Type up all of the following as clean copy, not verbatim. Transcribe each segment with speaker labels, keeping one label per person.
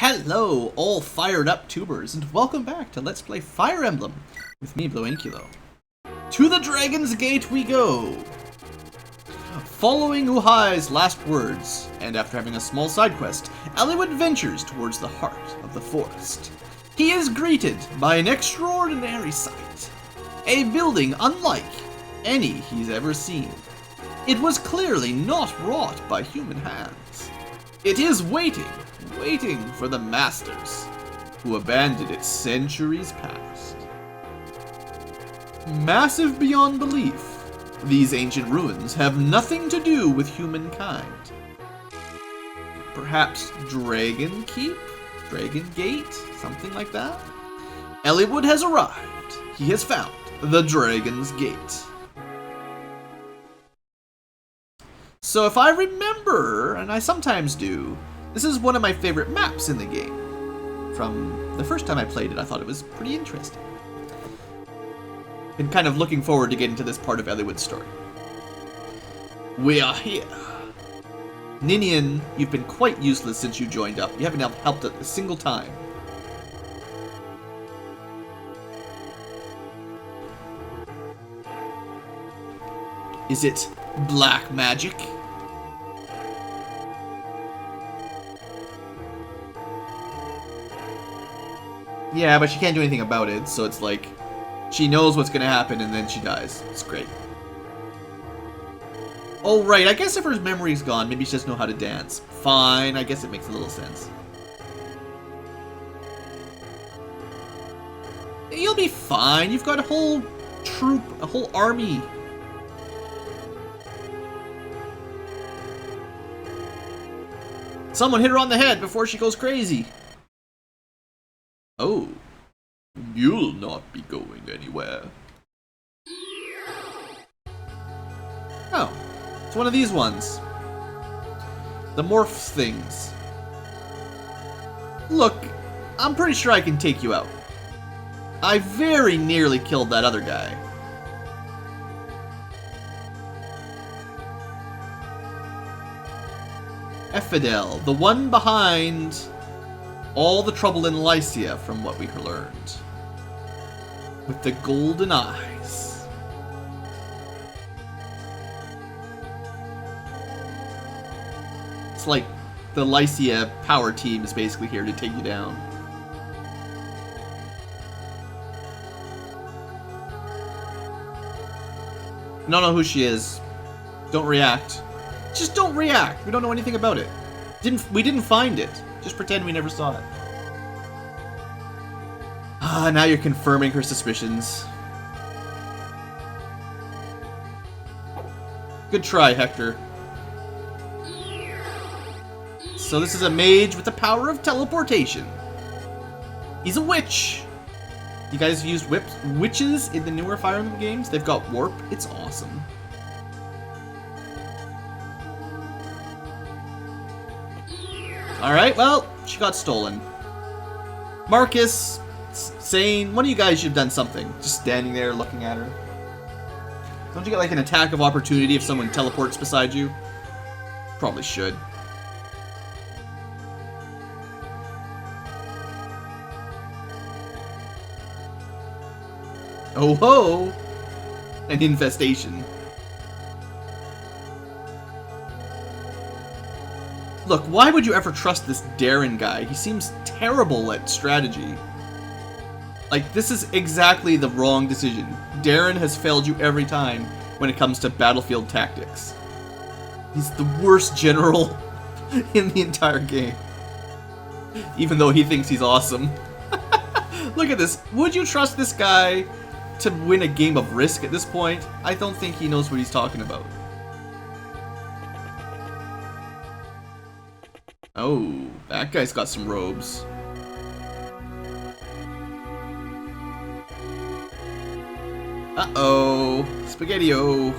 Speaker 1: Hello, all fired up tubers, and welcome back to Let's Play Fire Emblem with me, BlueAnkylo. To the Dragon's Gate we go! Following Uhai's last words, and after having a small side quest, Eliwood ventures towards the heart of the forest. He is greeted by an extraordinary sight. A building unlike any he's ever seen. It was clearly not wrought by human hands. It is waiting for the masters, who abandoned it centuries past. Massive beyond belief, these ancient ruins have nothing to do with humankind. Perhaps Dragon Keep? Dragon Gate? Something like that? Eliwood has arrived. He has found the Dragon's Gate. So if I remember, and I sometimes do, this is one of my favorite maps in the game. From the first time I played it, I thought it was pretty interesting. Been kind of looking forward to getting to this part of Eliwood's story. We are here. Ninian, you've been quite useless since you joined up. You haven't helped a single time. Is it black magic? Yeah, but she can't do anything about it, so it's like, she knows what's gonna happen and then she dies. It's great. Oh, right, I guess if her memory's gone, maybe she doesn't know how to dance. Fine, I guess it makes a little sense. You'll be fine, you've got a whole troop, a whole army. Someone hit her on the head before she goes crazy. Oh, you'll not be going anywhere. Oh, it's one of these ones. The morph things. Look, I'm pretty sure I can take you out. I very nearly killed that other guy. Ephidel, the one behind all the trouble in Lycia, from what we learned. With the golden eyes. It's like the Lycia power team is basically here to take you down. I don't know who she is. Don't react. Just don't react. We don't know anything about it. We didn't find it. Just pretend we never saw it. Ah, now you're confirming her suspicions. Good try, Hector. So this is a mage with the power of teleportation. He's a witch. You guys used witches in the newer Fire Emblem games? They've got warp. It's awesome. Alright, well, she got stolen. Marcus, Sane, one of you guys should have done something. Just standing there looking at her. Don't you get like an attack of opportunity if someone teleports beside you? Probably should. Oh ho! An infestation. Look, why would you ever trust this Darren guy? He seems terrible at strategy. Like, this is exactly the wrong decision. Darren has failed you every time when it comes to battlefield tactics. He's the worst general in the entire game. Even though he thinks he's awesome. Look at this. Would you trust this guy to win a game of Risk at this point? I don't think he knows what he's talking about. Oh, that guy's got some robes. Uh-oh. Spaghetti-o.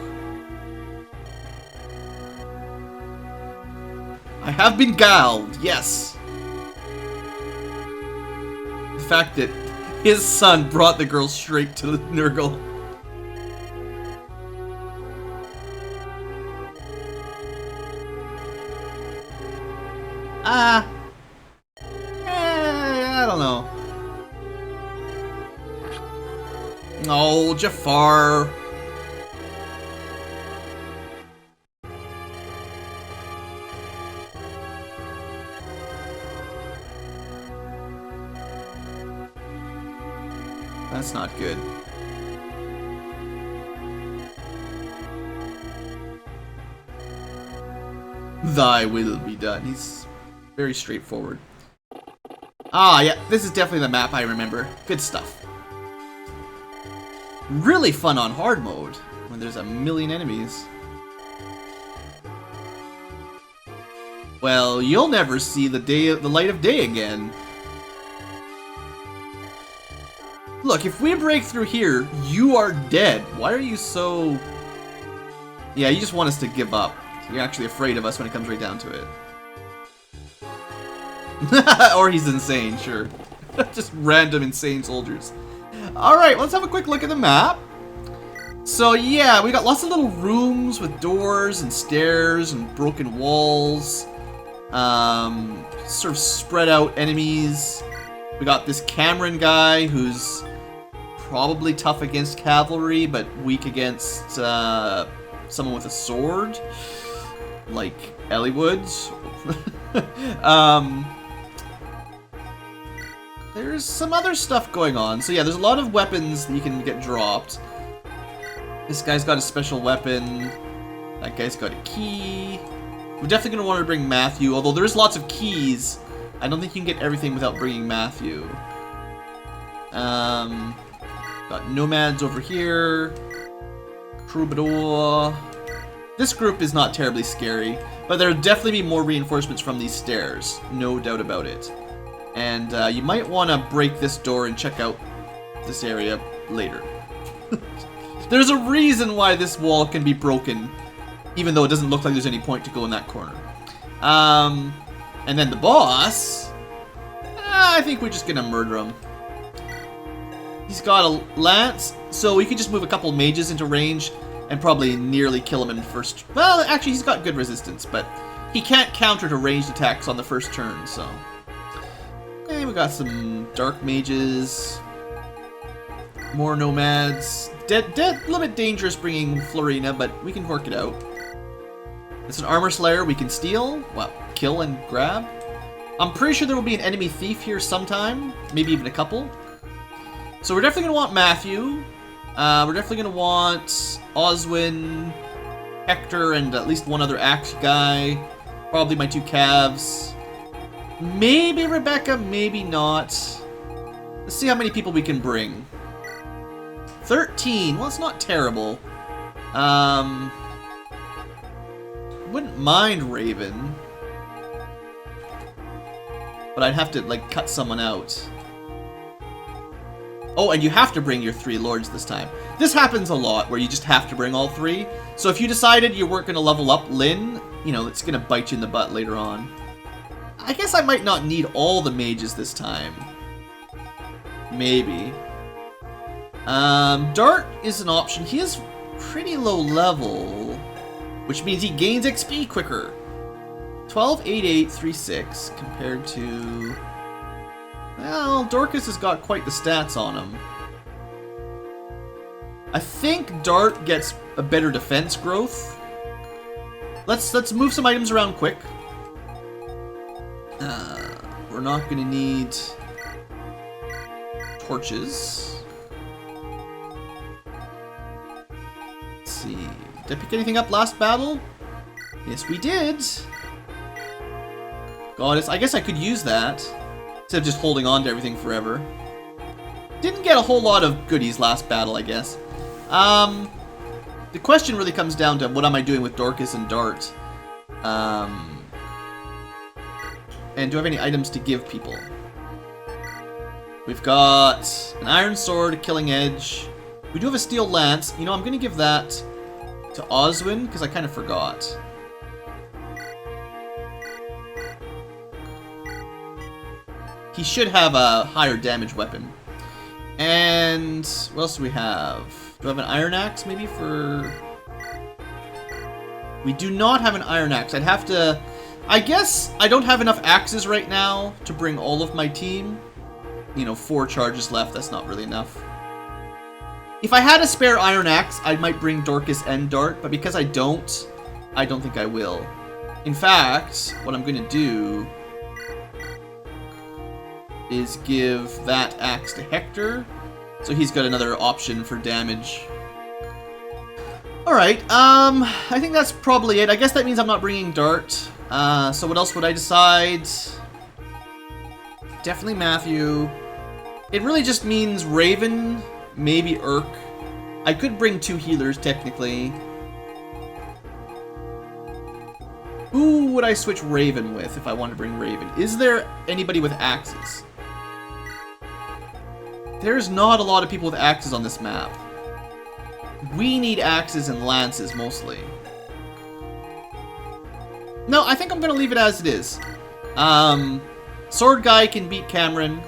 Speaker 1: I have been guiled, yes. The fact that his son brought the girl straight to the Nurgle. Ah. don't know. Oh, Jafar. That's not good. Thy will be done. He's very straightforward. Ah, yeah, this is definitely the map I remember. Good stuff. Really fun on hard mode when there's a million enemies. Well, you'll never see the light of day again. Look, if we break through here, you are dead. Why are you so... Yeah, you just want us to give up. You're actually afraid of us when it comes right down to it. Or he's insane, sure. Just random insane soldiers. Alright, let's have a quick look at the map. So yeah, we got lots of little rooms with doors and stairs and broken walls. Sort of spread out enemies. We got this Cameron guy who's probably tough against cavalry, but weak against someone with a sword. Like Elliewood. There's some other stuff going on. So yeah, there's a lot of weapons that you can get dropped. This guy's got a special weapon. That guy's got a key. We're definitely going to want to bring Matthew, although there's lots of keys. I don't think you can get everything without bringing Matthew. Got nomads over here. Troubadour. This group is not terribly scary, but there'll definitely be more reinforcements from these stairs. No doubt about it. And you might want to break this door and check out this area later. There's a reason why this wall can be broken, even though it doesn't look like there's any point to go in that corner. And then the boss, I think we're just gonna murder him. He's got a lance, so we could just move a couple mages into range and probably nearly kill him in first. Well, actually, he's got good resistance, but he can't counter to ranged attacks on the first turn, so. And we got some dark mages, more nomads. A little bit dangerous bringing Florina, but we can work it out. It's an armor slayer we can steal, well, kill and grab. I'm pretty sure there will be an enemy thief here sometime, maybe even a couple. So we're definitely going to want Matthew. We're definitely going to want Oswin, Hector, and at least one other axe guy. Probably my two calves. Maybe Rebecca, maybe not. Let's see how many people we can bring. 13. Well, it's not terrible. Wouldn't mind Raven. But I'd have to, like, cut someone out. Oh, and you have to bring your 3 lords this time. This happens a lot, where you just have to bring all 3. So if you decided you weren't going to level up Lynn, you know, it's going to bite you in the butt later on. I guess I might not need all the mages this time. Maybe. Dart is an option. He is pretty low level, which means he gains XP quicker. 12, 8, 8, 3, 6 compared to... Well, Dorcas has got quite the stats on him. I think Dart gets a better defense growth. Let's move some items around quick. We're not going to need torches. Let's see. Did I pick anything up last battle? Yes, we did. Goddess. I guess I could use that instead of just holding on to everything forever. Didn't get a whole lot of goodies last battle, I guess. The question really comes down to what am I doing with Dorcas and Dart? And do I have any items to give people? We've got an iron sword, a killing edge. We do have a steel lance. You know, I'm going to give that to Oswin because I kind of forgot. He should have a higher damage weapon. And what else do we have? Do I have an iron axe maybe for... We do not have an iron axe. I'd have to... I guess I don't have enough axes right now to bring all of my team. you know, 4 charges left. That's not really enough. If I had a spare Iron Axe, I might bring Dorcas and Dart, but because I don't think I will. In fact, what I'm going to do is give that axe to Hector, so he's got another option for damage. Alright, I think that's probably it. I guess that means I'm not bringing Dart. So what else would I decide? Definitely Matthew. It really just means Raven, maybe Urk. I could bring 2 healers, technically. Who would I switch Raven with if I want to bring Raven? Is there anybody with axes? There's not a lot of people with axes on this map. We need axes and lances, mostly. No, I think I'm going to leave it as it is. Sword Guy can beat Cameron,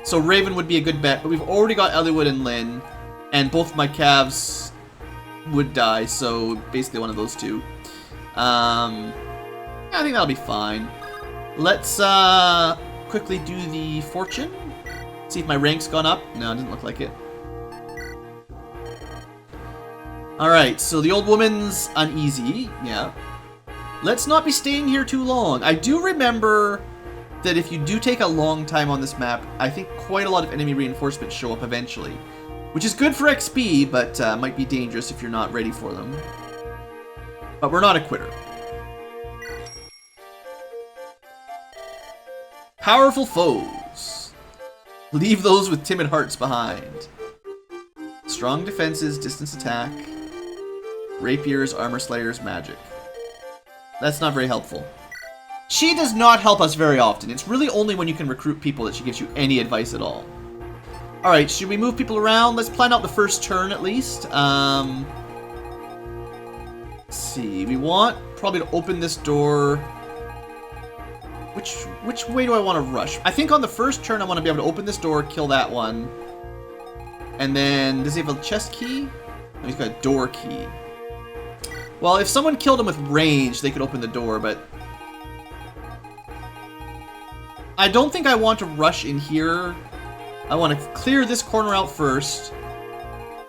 Speaker 1: so Raven would be a good bet, but we've already got Eliwood and Lynn, and both of my calves would die, so basically one of those 2. I think that'll be fine. Let's quickly do the fortune. See if my rank's gone up. No, it doesn't look like it. Alright, so the old woman's uneasy. Yeah. Let's not be staying here too long. I do remember that if you do take a long time on this map, I think quite a lot of enemy reinforcements show up eventually. Which is good for XP, but might be dangerous if you're not ready for them. But we're not a quitter. Powerful foes. Leave those with timid hearts behind. Strong defenses, distance attack. Rapiers, armor slayers, magic. That's not very helpful. She does not help us very often. It's really only when you can recruit people that she gives you any advice at all. Alright, should we move people around? Let's plan out the first turn at least. Let's see. We want probably to open this door. Which way do I want to rush? I think on the first turn I want to be able to open this door, kill that one. And then, does he have a chest key? No, he's got a door key. Well, if someone killed him with range, they could open the door, but I don't think I want to rush in here. I want to clear this corner out first,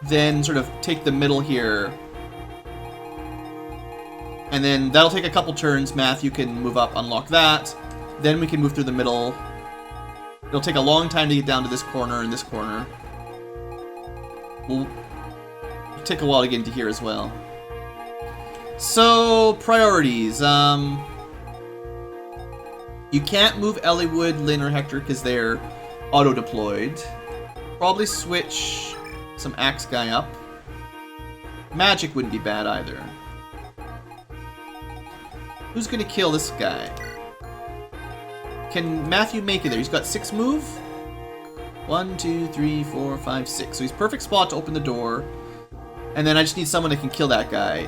Speaker 1: then sort of take the middle here. And then that'll take a couple turns. Matthew can move up, unlock that. Then we can move through the middle. It'll take a long time to get down to this corner and this corner. We'll take a while to get into here as well. So, priorities. You can't move Eliwood, Lynn, or Hector because they're auto-deployed. Probably switch some Axe Guy up. Magic wouldn't be bad either. Who's gonna kill this guy? Can Matthew make it there? He's got 6 move. 1, 2, 3, 4, 5, 6. So he's perfect spot to open the door. And then I just need someone that can kill that guy.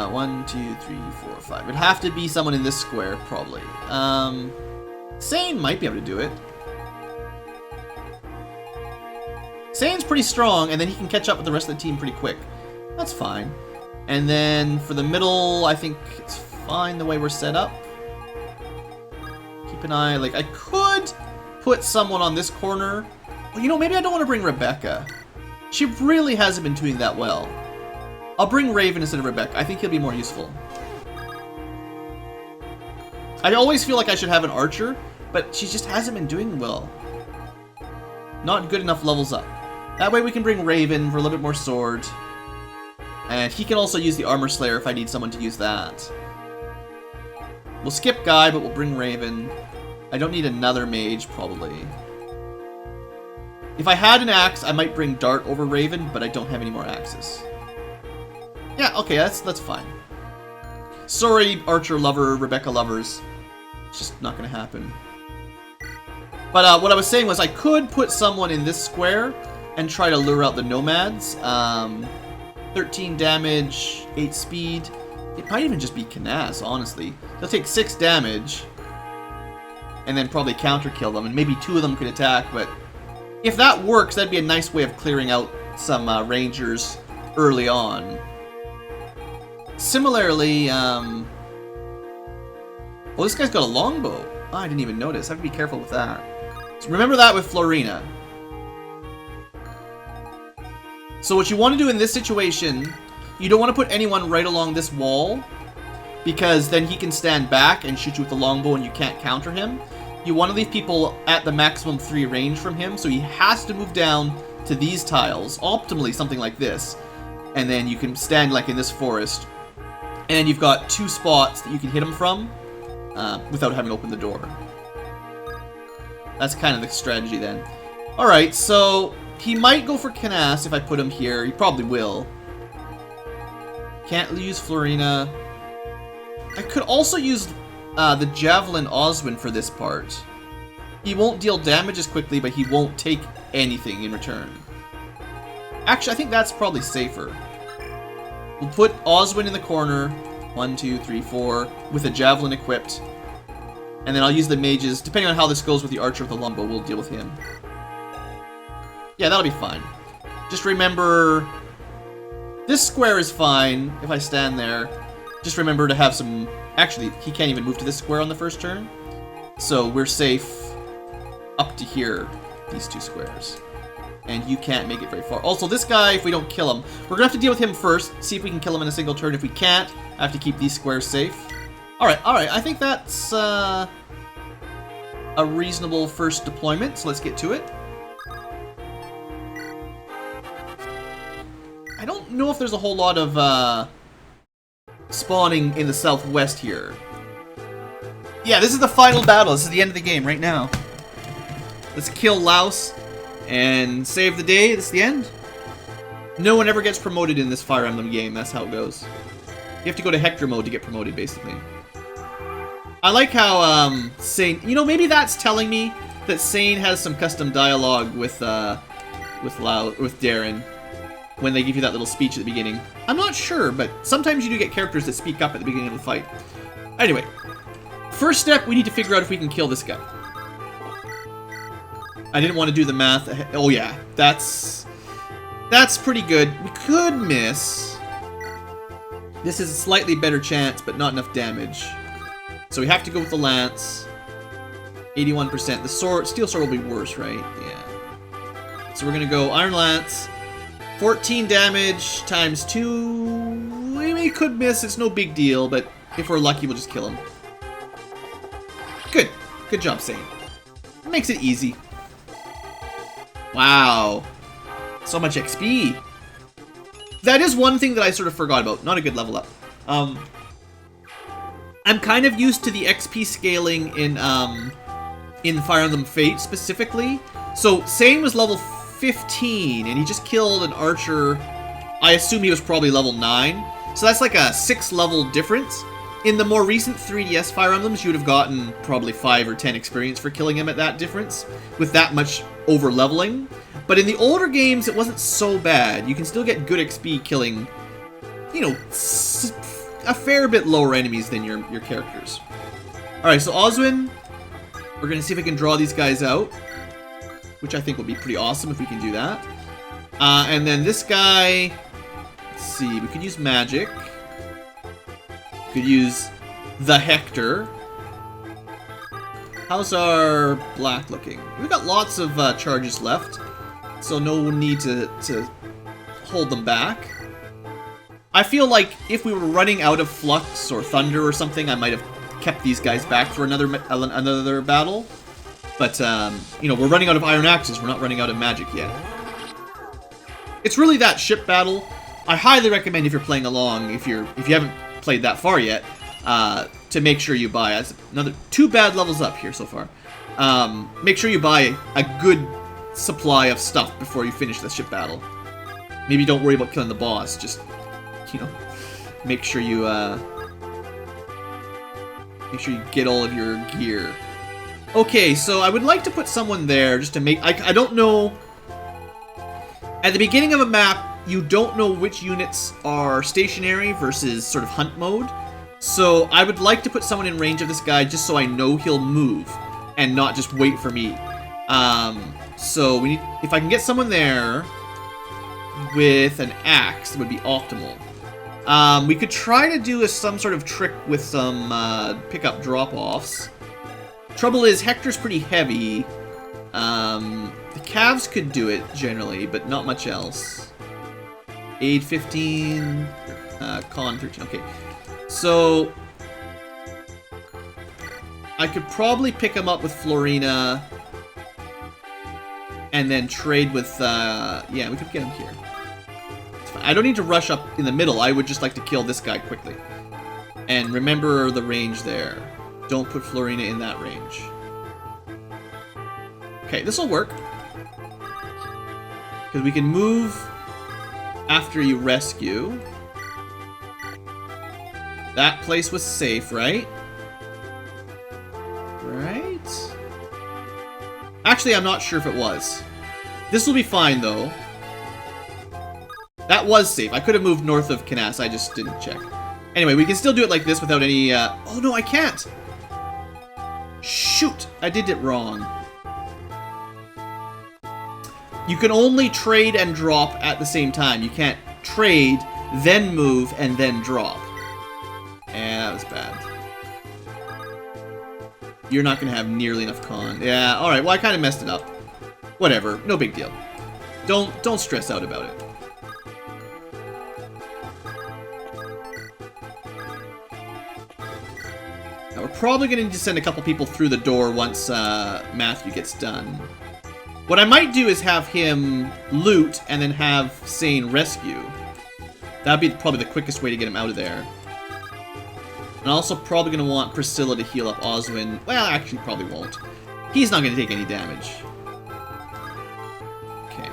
Speaker 1: 1, 2, 3, 4, 5. It'd have to be someone in this square, probably. Sane might be able to do it. Sane's pretty strong, and then he can catch up with the rest of the team pretty quick. That's fine. And then for the middle, I think it's fine the way we're set up. Keep an eye, like, I could put someone on this corner. Well, you know, maybe I don't want to bring Rebecca. She really hasn't been doing that well. I'll bring Raven instead of Rebecca. I think he'll be more useful. I always feel like I should have an archer, but she just hasn't been doing well. Not good enough levels up. That way we can bring Raven for a little bit more sword. And he can also use the Armor Slayer if I need someone to use that. We'll skip Guy, but we'll bring Raven. I don't need another mage, probably. If I had an axe, I might bring Dart over Raven, but I don't have any more axes. Yeah, okay, that's fine. Sorry, Archer lover, Rebecca lovers. It's just not gonna happen. But what I was saying was I could put someone in this square and try to lure out the nomads. 13 damage, 8 speed. It might even just be Canas, honestly. They'll take 6 damage and then probably counter kill them, and maybe 2 of them could attack, but if that works, that'd be a nice way of clearing out some rangers early on. Similarly, oh, this guy's got a longbow. Oh, I didn't even notice. I have to be careful with that. So remember that with Florina. So what you want to do in this situation, you don't want to put anyone right along this wall, because then he can stand back and shoot you with the longbow and you can't counter him. You want to leave people at the maximum 3 range from him, so he has to move down to these tiles, optimally something like this. And then you can stand like in this forest. And you've got 2 spots that you can hit him from without having to open the door. That's kind of the strategy then. Alright, so he might go for Canas if I put him here. He probably will. Can't use Florina. I could also use the Javelin Oswin for this part. He won't deal damage as quickly, but he won't take anything in return. Actually, I think that's probably safer. We'll put Oswin in the corner. 1, 2, 3, 4. With a Javelin equipped. And then I'll use the mages. Depending on how this goes with the Archer with the Lumbo, we'll deal with him. Yeah, that'll be fine. Just remember... This square is fine if I stand there. Just remember to have some... Actually, he can't even move to this square on the first turn. So we're safe up to here, these 2 squares. And you can't make it very far. Also, this guy, if we don't kill him, we're going to have to deal with him first. See if we can kill him in a single turn. If we can't, I have to keep these squares safe. Alright. I think that's a reasonable first deployment. So let's get to it. I don't know if there's a whole lot of spawning in the southwest here. Yeah, this is the final battle. This is the end of the game right now. Let's kill Laos and save the day. This is the end. No one ever gets promoted in this Fire Emblem game. That's how it goes. You have to go to Hector mode to get promoted, basically. I like how Sane... You know, maybe that's telling me that Sane has some custom dialogue with Darren when they give you that little speech at the beginning. I'm not sure, but sometimes you do get characters that speak up at the beginning of the fight. Anyway, first step, we need to figure out if we can kill this guy. I didn't want to do the math. Oh yeah, that's pretty good. We could miss. This is a slightly better chance, but not enough damage. So we have to go with the lance. 81%. The sword, steel sword will be worse, right? Yeah. So we're gonna go Iron Lance. 14 damage times 2. We could miss. It's no big deal, but if we're lucky, we'll just kill him. Good. Good job, Sane. Makes it easy. Wow. So much XP. That is one thing that I sort of forgot about. Not a good level up. I'm kind of used to the XP scaling in Fire Emblem Fate specifically. So Sane was level 15 and he just killed an archer. I assume he was probably level 9. So that's like a 6 level difference. In the more recent 3DS Fire Emblems, you would have gotten probably 5 or 10 experience for killing him at that difference, with that much over-leveling. But in the older games, it wasn't so bad. You can still get good XP killing, you know, a fair bit lower enemies than your characters. Alright, so Oswin, we're going to see if we can draw these guys out, which I think will be pretty awesome if we can do that. And then this guy, let's see, we could use magic. Could use the Hector. How's our black looking? We've got lots of charges left, so no need to hold them back. I feel like if we were running out of Flux or Thunder or something, I might have kept these guys back for another battle. But, you know, we're running out of Iron Axes, we're not running out of magic yet. It's really that ship battle. I highly recommend if you're playing along, if you haven't played that far yet, to make sure you buy. That's another 2 bad levels up here so far. Make sure you buy a good supply of stuff before you finish the ship battle. Maybe don't worry about killing the boss. Just, you know, make sure you get all of your gear. Okay, so I would like to put someone there just to make. I don't know. At the beginning of a map, you don't know which units are stationary versus sort of hunt mode. So I would like to put someone in range of this guy just so I know he'll move and not just wait for me. So we need, if I can get someone there with an axe, it would be optimal. We could try to do some sort of trick with some pickup drop-offs. Trouble is, Hector's pretty heavy. The Cavs could do it generally, but not much else. Aid 15, con 13. Okay, so I could probably pick him up with Florina and then trade with, yeah, we could get him here. I don't need to rush up in the middle. I would just like to kill this guy quickly. And remember the range there. Don't put Florina in that range. Okay, this will work. Because we can move after you rescue. That place was safe, right? Right? Actually, I'm not sure if it was. This will be fine, though. That was safe. I could have moved north of Canas. I just didn't check. Anyway, we can still do it like this without any, Oh, no, I can't! Shoot! I did it wrong. You can only trade and drop at the same time. You can't trade, then move, and then drop. And that was bad. You're not going to have nearly enough con. Yeah, alright, well, I kind of messed it up. Whatever, no big deal. Don't stress out about it. Now, we're probably going to need to send a couple people through the door once Matthew gets done. What I might do is have him loot and then have Sane rescue. That'd be probably the quickest way to get him out of there. And also probably going to want Priscilla to heal up Oswin. Well, actually probably won't. He's not going to take any damage. Okay.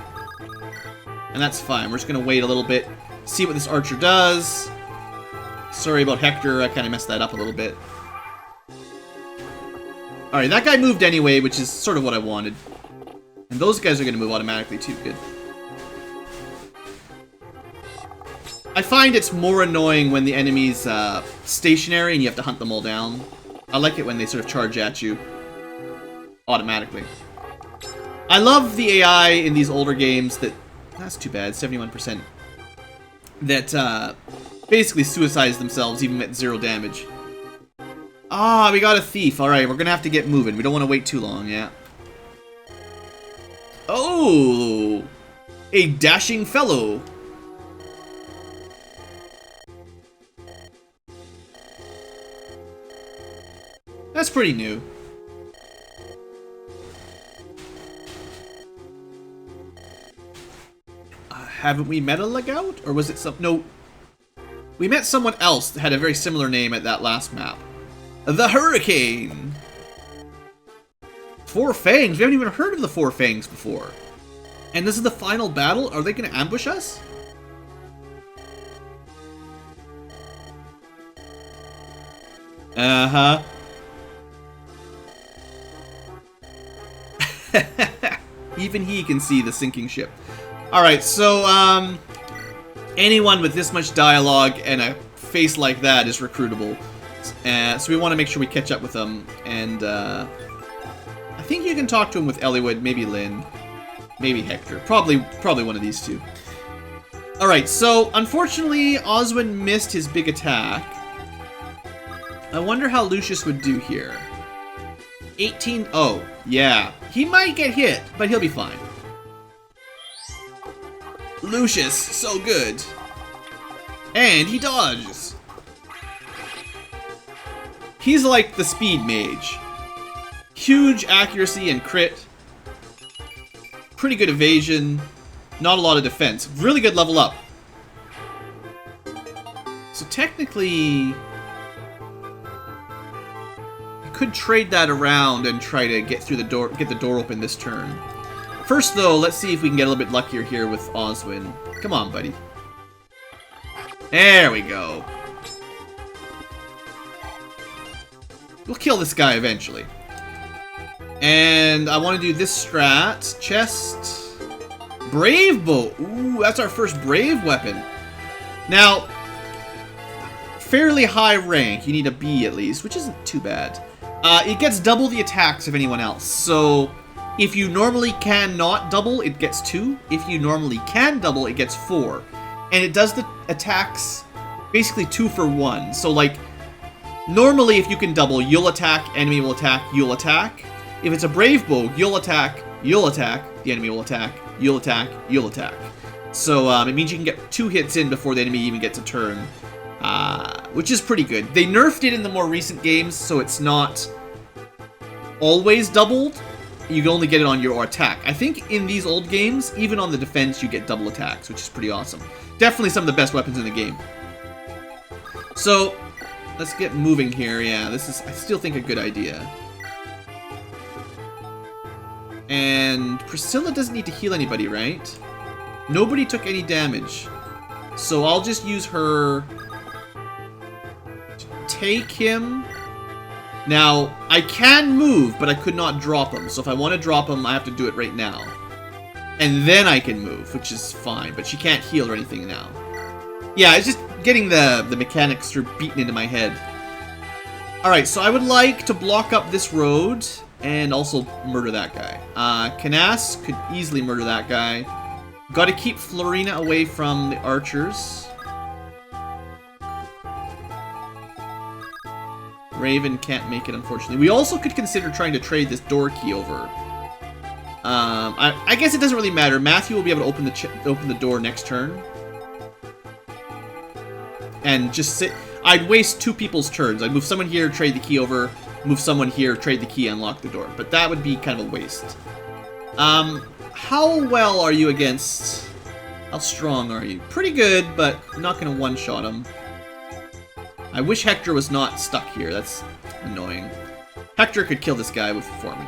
Speaker 1: And that's fine. We're just going to wait a little bit, see what this archer does. Sorry about Hector, I kind of messed that up a little bit. Alright, that guy moved anyway, which is sort of what I wanted. And those guys are going to move automatically too. Good. I find it's more annoying when the enemy's stationary and you have to hunt them all down. I like it when they sort of charge at you automatically. I love the AI in these older games that... That's too bad, 71%. That basically suicides themselves even at 0 damage. Ah, we got a thief. Alright, we're going to have to get moving. We don't want to wait too long, yeah. Oh! A dashing fellow. That's pretty new. Haven't we met a Legout? Or was it some... No. We met someone else that had a very similar name at that last map. The Hurricane! 4 Fangs? We haven't even heard of the 4 Fangs before. And this is the final battle? Are they going to ambush us? Uh-huh. Even he can see the sinking ship. Alright, so, anyone with this much dialogue and a face like that is recruitable. So we want to make sure we catch up with them, and, I think you can talk to him with Eliwood, maybe Lynn, maybe Hector. Probably one of these two. Alright, so, unfortunately, Oswin missed his big attack. I wonder how Lucius would do here. 18... Oh, yeah. He might get hit, but he'll be fine. Lucius, so good. And he dodges. He's like the speed mage. Huge accuracy and crit. Pretty good evasion. Not a lot of defense. Really good level up. So technically... could trade that around and try to get through the door, get the door open this turn. First, though, let's see if we can get a little bit luckier here with Oswin. Come on, buddy. There we go. We'll kill this guy eventually. And I want to do this strat. Chest. Brave bow. Ooh, that's our first brave weapon. Now, fairly high rank. You need a B at least, which isn't too bad. It gets double the attacks of anyone else. So, if you normally cannot double, it gets 2. If you normally can double, it gets 4. And it does the attacks basically 2 for 1. So, like, normally if you can double, you'll attack, enemy will attack, you'll attack. If it's a brave bow, you'll attack, the enemy will attack, you'll attack, you'll attack. So it means you can get 2 hits in before the enemy even gets a turn, which is pretty good. They nerfed it in the more recent games, so it's not always doubled. You can only get it on your attack. I think in these old games, even on the defense, you get double attacks, which is pretty awesome. Definitely some of the best weapons in the game. So, let's get moving here. Yeah, this is, I still think, a good idea. And Priscilla doesn't need to heal anybody, right? Nobody took any damage. So I'll just use her to take him. Now, I can move, but I could not drop him. So if I want to drop him, I have to do it right now. And then I can move, which is fine. But she can't heal or anything now. Yeah, it's just getting the mechanics sort of beaten into my head. Alright, so I would like to block up this road and also murder that guy. Canas could easily murder that guy. Gotta keep Florina away from the archers. Raven can't make it, unfortunately. We also could consider trying to trade this door key over. I guess it doesn't really matter. Matthew will be able to open the door next turn. And just sit. I'd waste 2 people's turns. I'd move someone here, trade the key over. Move someone here, trade the key, unlock the door. But that would be kind of a waste. How well are you against... How strong are you? Pretty good, but not going to one-shot him. I wish Hector was not stuck here. That's annoying. Hector could kill this guy for me.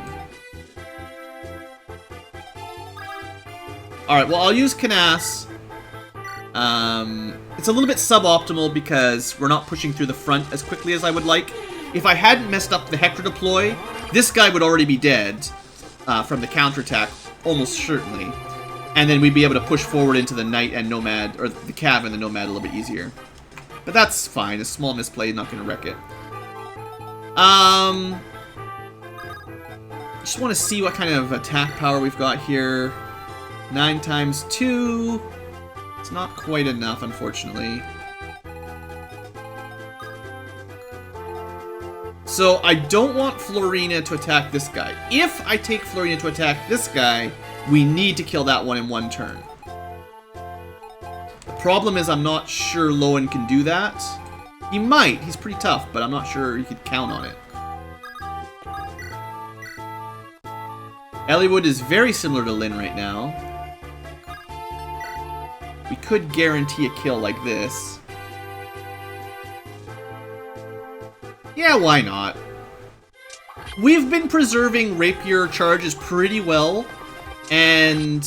Speaker 1: Alright, well, I'll use Canas. It's a little bit suboptimal because we're not pushing through the front as quickly as I would like. If I hadn't messed up the Hector deploy, this guy would already be dead from the counterattack, almost certainly. And then we'd be able to push forward into the Knight and Nomad, or the Cav and the Nomad a little bit easier. But that's fine. A small misplay, not going to wreck it. Just want to see what kind of attack power we've got here. 9 times 2. It's not quite enough, unfortunately. So I don't want Florina to attack this guy. If I take Florina to attack this guy, we need to kill that one in 1 turn. The problem is I'm not sure Lowen can do that. He might. He's pretty tough, but I'm not sure you could count on it. Eliwood is very similar to Lyn right now. We could guarantee a kill like this. Yeah, why not? We've been preserving rapier charges pretty well, and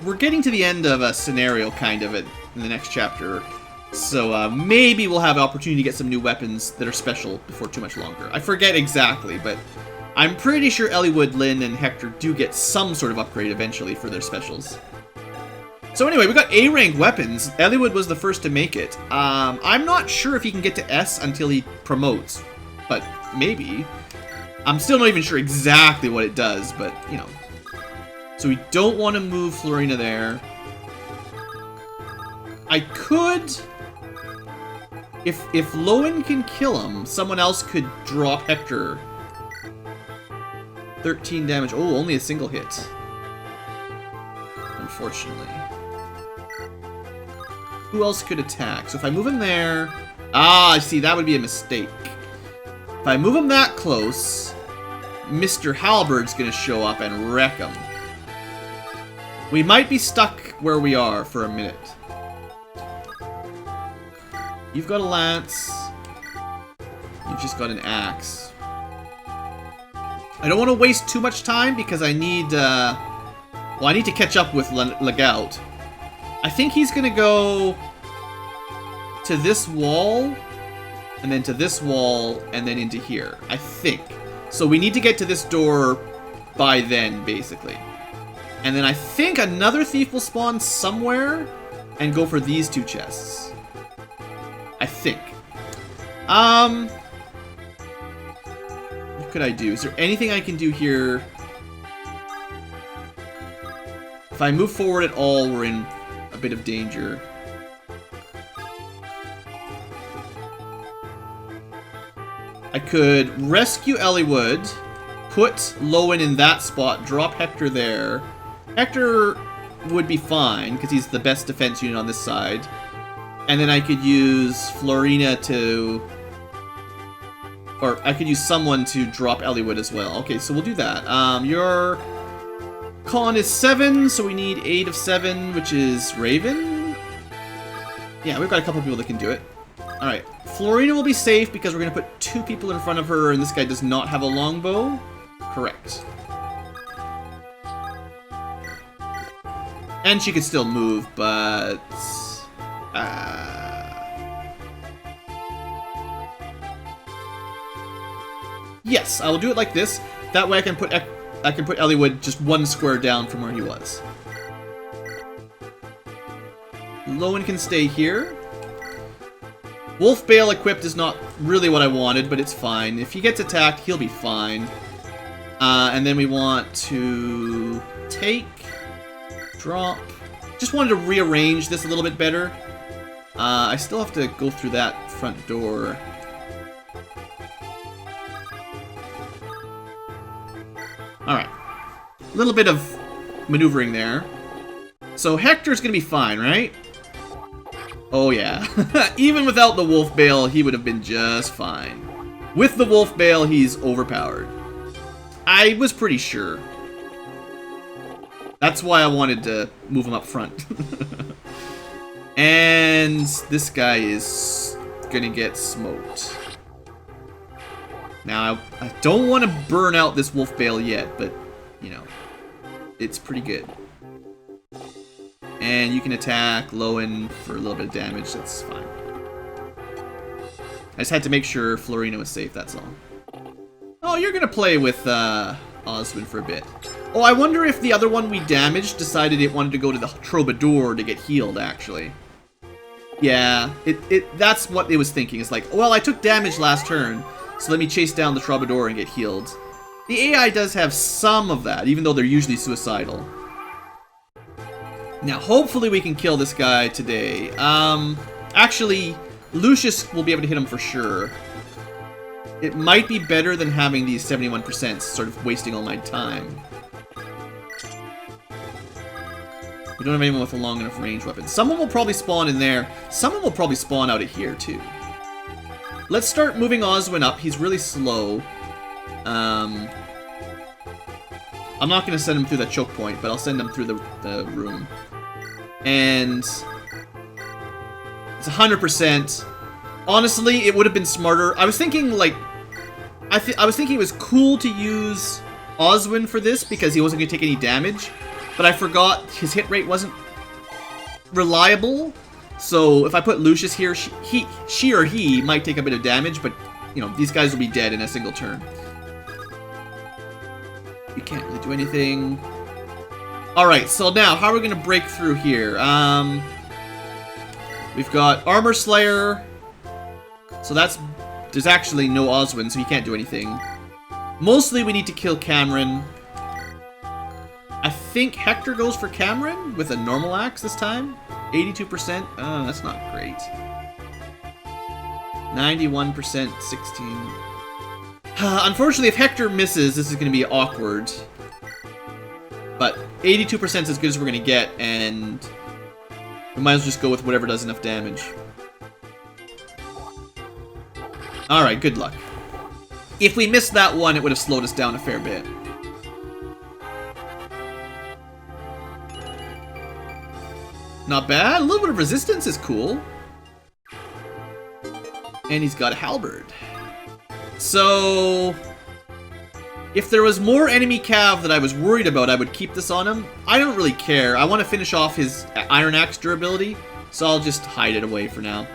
Speaker 1: we're getting to the end of a scenario, kind of, in the next chapter. So maybe we'll have an opportunity to get some new weapons that are special before too much longer. I forget exactly, but I'm pretty sure Eliwood, Lyn, and Hector do get some sort of upgrade eventually for their specials. So anyway, we got A-rank weapons. Eliwood was the first to make it. I'm not sure if he can get to S until he promotes, but maybe. I'm still not even sure exactly what it does, but, you know. So we don't want to move Florina there. I could... If Lowen can kill him, someone else could drop Hector. 13 damage. Oh, only a single hit. Unfortunately. Who else could attack? So if I move him there... Ah, I see, that would be a mistake. If I move him that close, Mr. Halberd's gonna show up and wreck him. We might be stuck where we are for a minute. You've got a lance. You've just got an axe. I don't want to waste too much time because I need... well, I need to catch up with Legault. I think he's gonna go to this wall, and then to this wall, and then into here. I think. So we need to get to this door by then, basically. And then I think another thief will spawn somewhere and go for these 2 chests. I think. What could I do? Is there anything I can do here? If I move forward at all, we're in a bit of danger. I could rescue Eliwood, put Lowen in that spot, drop Hector there. Hector would be fine, because he's the best defense unit on this side. And then I could use Florina to... Or I could use someone to drop Eliwood as well. Okay, so we'll do that. Your con is 7, so we need 8 of 7, which is Raven. Yeah, we've got a couple people that can do it. Alright, Florina will be safe because we're going to put 2 people in front of her, and this guy does not have a longbow. Correct. And she could still move, but... Yes, I will do it like this. That way I can put Eliwood just 1 square down from where he was. Lowen can stay here. Wolf Bale equipped is not really what I wanted, but it's fine. If he gets attacked, he'll be fine. And then we want to take, drop. Just wanted to rearrange this a little bit better. I still have to go through that front door. Alright. A little bit of maneuvering there. So Hector's gonna be fine, right? Oh yeah. Even without the Wolf Bale, he would have been just fine. With the Wolf Bale, he's overpowered. I was pretty sure. That's why I wanted to move him up front. And this guy is gonna get smoked. Now, I don't want to burn out this Wolf Bale yet, but, you know, it's pretty good. And you can attack Lowen for a little bit of damage, that's fine. I just had to make sure Florina was safe, that's all. Oh, you're gonna play with Oswin for a bit. Oh, I wonder if the other one we damaged decided it wanted to go to the Troubadour to get healed, actually. Yeah, that's what it was thinking. It's like, well, I took damage last turn, so let me chase down the Troubadour and get healed. The AI does have some of that, even though they're usually suicidal. Now, hopefully we can kill this guy today. Actually, Lucius will be able to hit him for sure. It might be better than having these 71%, sort of wasting all my time. We don't have anyone with a long enough range weapon. Someone will probably spawn in there. Someone will probably spawn out of here, too. Let's start moving Oswin up. He's really slow. I'm not going to send him through that choke point, but I'll send him through the room. And it's 100%. Honestly, it would have been smarter. I was thinking, like, I was thinking it was cool to use Oswin for this because he wasn't going to take any damage. But I forgot his hit rate wasn't reliable. So if I put Lucius here, she or he might take a bit of damage, but, you know, these guys will be dead in a single turn. You can't really do anything. Alright, so now, how are we going to break through here? We've got Armor Slayer. So there's actually no Oswin, so he can't do anything. Mostly we need to kill Cameron. I think Hector goes for Cameron with a normal axe this time. 82%. Oh, that's not great. 91%, 16. Unfortunately, if Hector misses, this is going to be awkward. But 82% is as good as we're going to get, and we might as well just go with whatever does enough damage. Alright, good luck. If we missed that one, it would have slowed us down a fair bit. Not bad. A little bit of resistance is cool. And he's got a halberd. So, if there was more enemy cav that I was worried about, I would keep this on him. I don't really care. I want to finish off his Iron Axe durability, so I'll just hide it away for now.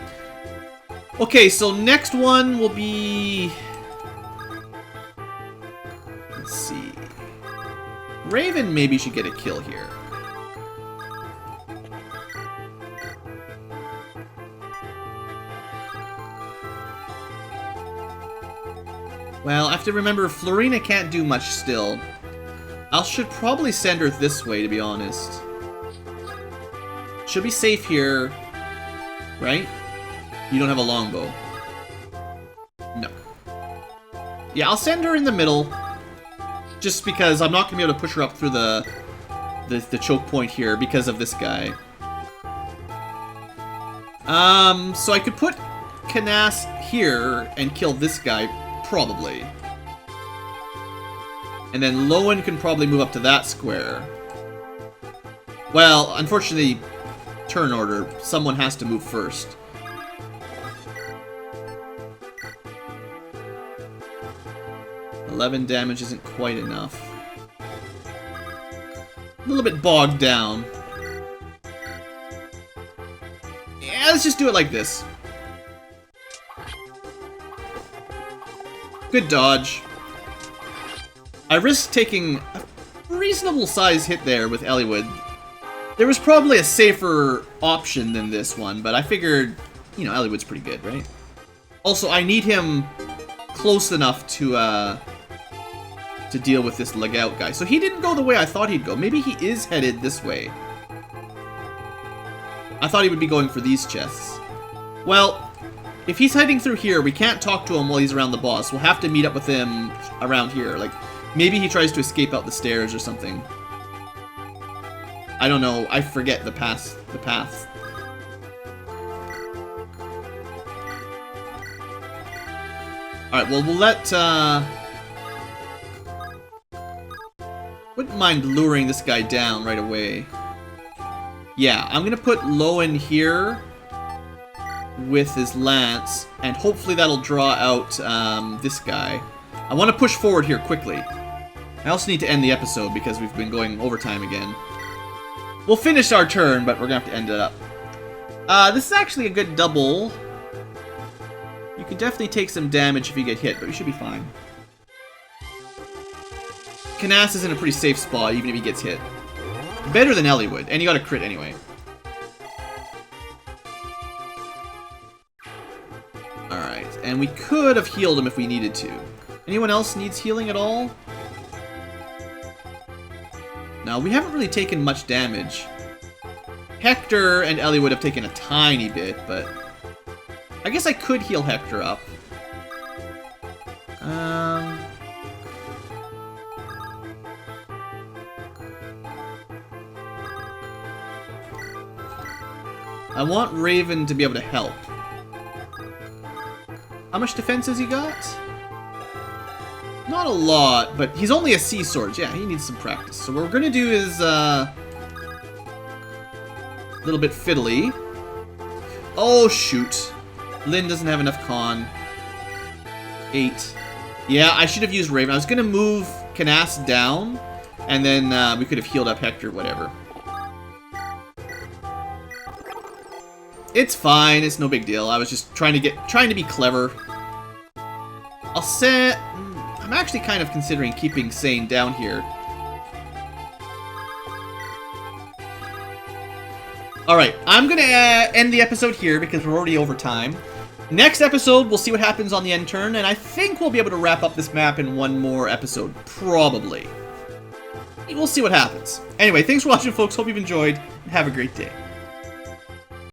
Speaker 1: Okay, so next one will be... Let's see. Raven maybe should get a kill here. Well, I have to remember Florina can't do much still. I should probably send her this way, to be honest. She'll be safe here, right? You don't have a longbow. No. Yeah, I'll send her in the middle. Just because I'm not going to be able to push her up through the the choke point here because of this guy. So I could put Canas here and kill this guy, probably. And then Lowen can probably move up to that square. Well, unfortunately, turn order. Someone has to move first. $11 damage isn't quite enough. A little bit bogged down. Yeah, let's just do it like this. Good dodge. I risked taking a reasonable size hit there with Eliwood. There was probably a safer option than this one, but I figured, you know, Eliwood's pretty good, right? Also, I need him close enough to deal with this leg out guy. So he didn't go the way I thought he'd go. Maybe he is headed this way. I thought he would be going for these chests. Well, if he's heading through here, we can't talk to him while he's around the boss. We'll have to meet up with him around here. Like, maybe he tries to escape out the stairs or something. I don't know. I forget the paths. Alright, well, we'll let, wouldn't mind luring this guy down right away. Yeah, I'm gonna put Lowen here with his lance, and hopefully that'll draw out this guy. I want to push forward here quickly. I also need to end the episode because we've been going overtime again. We'll finish our turn, but we're gonna have to end it up. This is actually a good double. You can definitely take some damage if you get hit, but you should be fine. Canas is in a pretty safe spot, even if he gets hit. Better than Eliwood, and he got a crit anyway. Alright, and we could have healed him if we needed to. Anyone else needs healing at all? No, we haven't really taken much damage. Hector and Eliwood have taken a tiny bit, but I guess I could heal Hector up. I want Raven to be able to help. How much defense has he got? Not a lot, but he's only a sea sword. Yeah, he needs some practice. So what we're gonna do is a little bit fiddly. Oh shoot. Lynn doesn't have enough con. 8. Yeah, I should have used Raven. I was gonna move Canas down, and then we could have healed up Hector, whatever. It's fine, it's no big deal. I was just trying to be clever. I'll set... I'm actually kind of considering keeping Sane down here. Alright, I'm gonna end the episode here because we're already over time. Next episode, we'll see what happens on the end turn, and I think we'll be able to wrap up this map in one more episode. Probably. We'll see what happens. Anyway, thanks for watching, folks. Hope you've enjoyed, and have a great day.